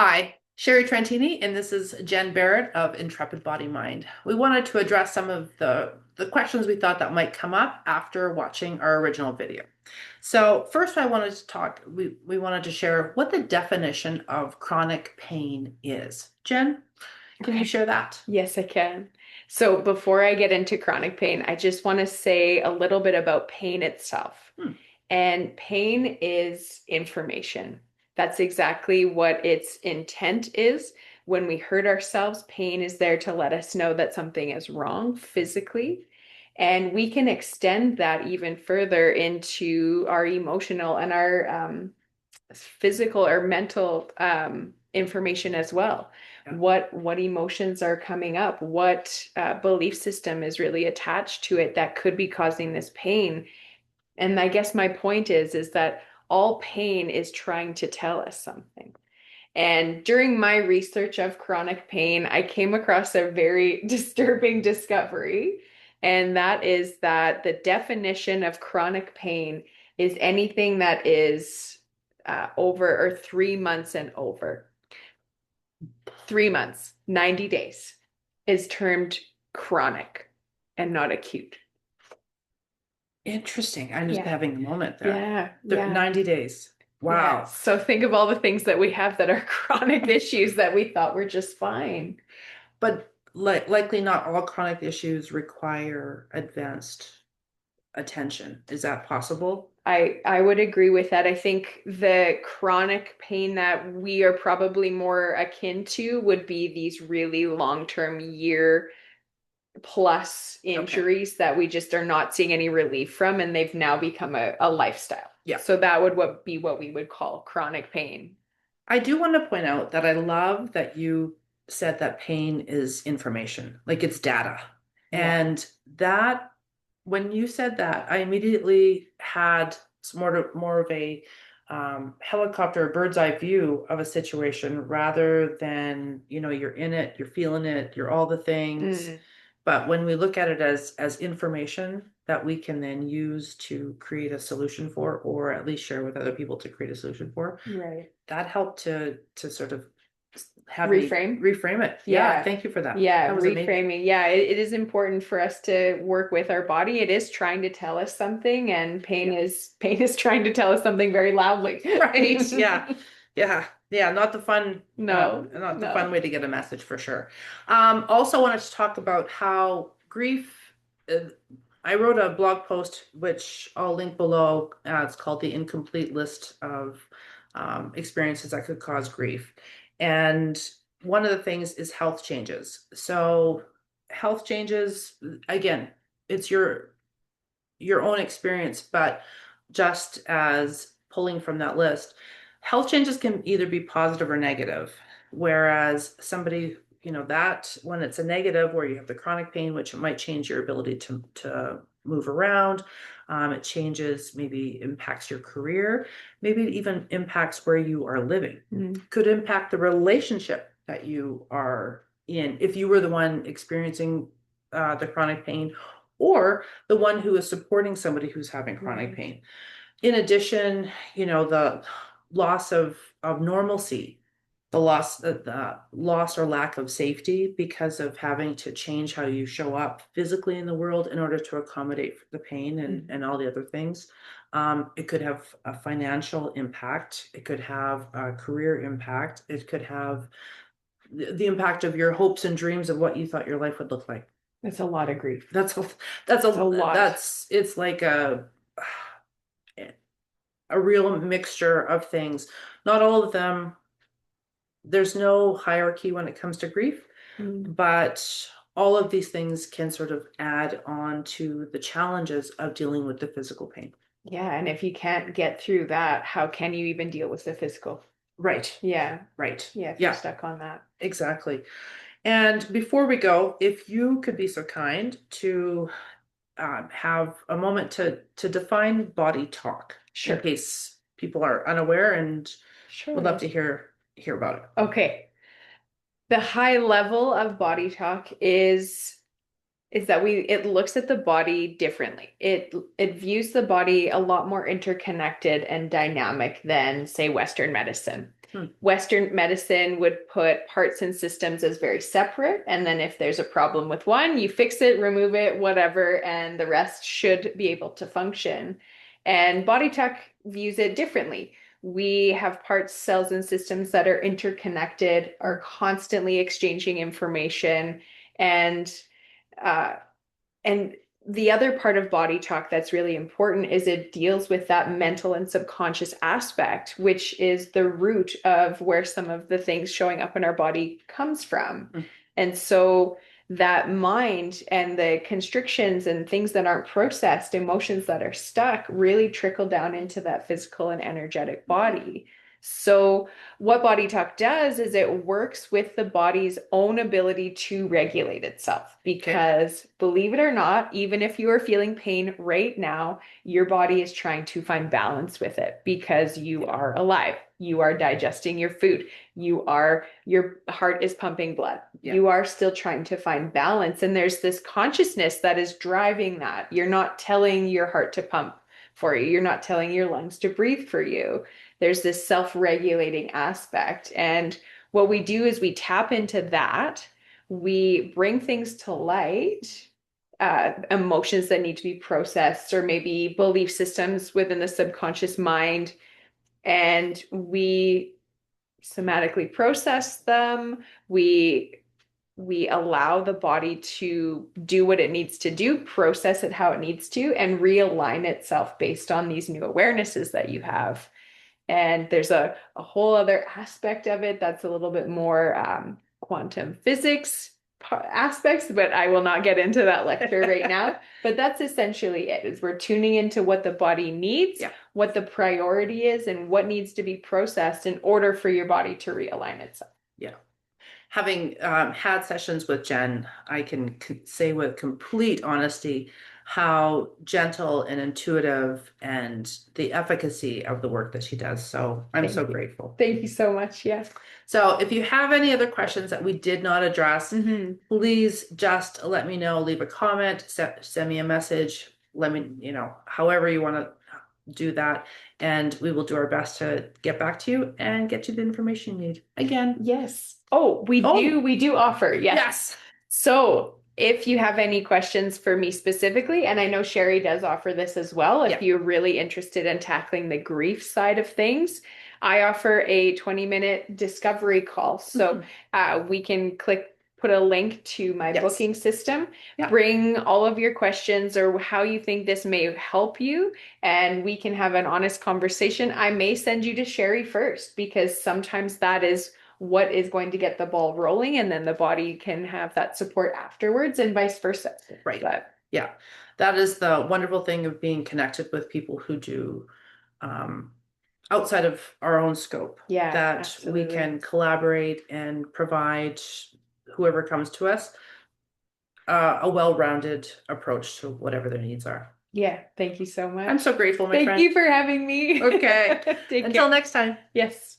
Hi, Sherry Trentini, and this is Jenn Barrett of Intrepid Body Mind. We wanted to address some of the questions we thought that might come up after watching our original video. So first I wanted to talk, we wanted to share what the definition of chronic pain is. Jenn, can you Okay. share that? Yes, I can. So before I get into chronic pain, I just want to say a little bit about pain itself. Hmm, And pain is information. That's exactly what its intent is. When we hurt ourselves, pain is there to let us know that something is wrong physically. And we can extend that even further into our emotional and our physical or mental information as well. yeah. What emotions are coming up? What belief system is really attached to it that could be causing this pain? And I guess my point is that all pain is trying to tell us something. And during my research of chronic pain, I came across a very disturbing discovery. And that is that the definition of chronic pain is anything that is over or 3 months and over. 3 months, 90 days is termed chronic and not acute. Interesting. I'm just Yeah, having a moment there. yeah, yeah. 90 days. Yeah. Wow. So think of all the things that we have that are chronic issues that we thought were just fine. But likely not all chronic issues require advanced attention. Is that possible? I would agree with that. I think the chronic pain that we are probably more akin to would be these really long-term year plus Okay. injuries that we just are not seeing any relief from, and they've now become a lifestyle. Yeah. So that would be what we would call chronic pain. I do want to point out that I love that you said that pain is information, like it's data. Yeah. And that, when you said that, I immediately had more of a helicopter bird's eye view of a situation rather than, you're in it, you're feeling it, you're all the things. Mm, But when we look at it as information that we can then use to create a solution for, or at least share with other people to create a solution for, right. that helped to sort of have me Reframe. reframe it. Yeah, Yeah. thank you for that. Yeah, That was amazing. reframing. Yeah, it is important for us to work with our body. It is trying to tell us something, and Yeah. pain is trying to tell us something very loudly. Right. Yeah. Yeah. Yeah. No, Not the fun no. way to get a message for sure. Also wanted to talk about how grief. Uh, I wrote a blog post which I'll link below. It's called "The Incomplete List of Experiences That Could Cause Grief," and one of the things is health changes. So health changes, again, it's your own experience, but just as pulling from that list, health changes can either be positive or negative. Whereas somebody, that when it's a negative, where you have the chronic pain, which it might change your ability to move around, it changes, maybe impacts your career, maybe it even impacts where you are living, Mm, could impact the relationship that you are in if you were the one experiencing the chronic pain, or the one who is supporting somebody who's having chronic right. pain. In addition, the loss of normalcy, the loss or lack of safety because of having to change how you show up physically in the world in order to accommodate for the pain Mhm. and all the other things. It could have a financial impact. It could have a career impact. It could have the impact of your hopes and dreams of what you thought your life would look like. It's a lot of grief. That's a, that's It's a a lot. that's it's like a real mixture of things. Not all of them, there's no hierarchy when it comes to grief, Mm. but all of these things can sort of add on to the challenges of dealing with the physical pain. Yeah, and if you can't get through that, how can you even deal with the physical? Right, Yeah. right. Yeah, if you're Yeah, stuck on that. exactly. And before we go, if you could be so kind to have a moment to define body talk in Sure. case people are unaware and would love Sure. to hear about it. Okay. The high level of body talk is that we it looks at the body differently. It views the body a lot more interconnected and dynamic than say Western medicine. Hmm. Western medicine would put parts and systems as very separate. And then if there's a problem with one, you fix it, remove it, whatever, and the rest should be able to function. And body tech views it differently. We have parts, cells, and systems that are interconnected, are constantly exchanging information, and uh, and the other part of body talk that's really important is it deals with that mental and subconscious aspect, which is the root of where some of the things showing up in our body comes from. Mm. And so that mind and the constrictions and things that aren't processed, emotions that are stuck, really trickle down into that physical and energetic body. So what body talk does is it works with the body's own ability to regulate itself. Because believe it or not, even if you are feeling pain right now, your body is trying to find balance with it because you are alive. You are digesting your food. Your heart is pumping blood. Yeah. You are still trying to find balance. And there's this consciousness that is driving that. You're not telling your heart to pump for you. You're not telling your lungs to breathe for you. There's this self-regulating aspect. And what we do is we tap into that. We bring things to light, emotions that need to be processed, or maybe belief systems within the subconscious mind, and we somatically process them. We allow the body to do what it needs to do, process it how it needs to, and realign itself based on these new awarenesses that you have. And there's a whole other aspect of it that's a little bit more quantum physics aspects, but I will not get into that lecture right now. But that's essentially it, is we're tuning into what the body needs, Yeah. what the priority is, and what needs to be processed in order for your body to realign itself. Yeah. Having had sessions with Jenn, I can say with complete honesty how gentle and intuitive and the efficacy of the work that she does. So I'm so grateful. Thank you so much. Yes. So if you have any other questions that we did not address, please just let me know, leave a comment, send me a message, let me, however you want to do that. And we will do our best to get back to you and get you the information you need. Again. Yes. Oh, we do offer. Yes. Yes. So if you have any questions for me specifically, and I know Sherry does offer this as well, if you're really interested in tackling the grief side of things, I offer a 20-minute discovery call. So we can put a link to my booking system, bring all of your questions or how you think this may help you, and we can have an honest conversation. I may send you to Sherry first because sometimes that is what is going to get the ball rolling, and then the body can have that support afterwards and vice versa. Right. Yeah. That is the wonderful thing of being connected with people who do outside of our own scope. Yeah, that absolutely. we can collaborate and provide whoever comes to us a well-rounded approach to whatever their needs are. Yeah. Thank you so much. I'm so grateful, my friend. Thank you for having me. Okay. Take Until care. next time. Yes.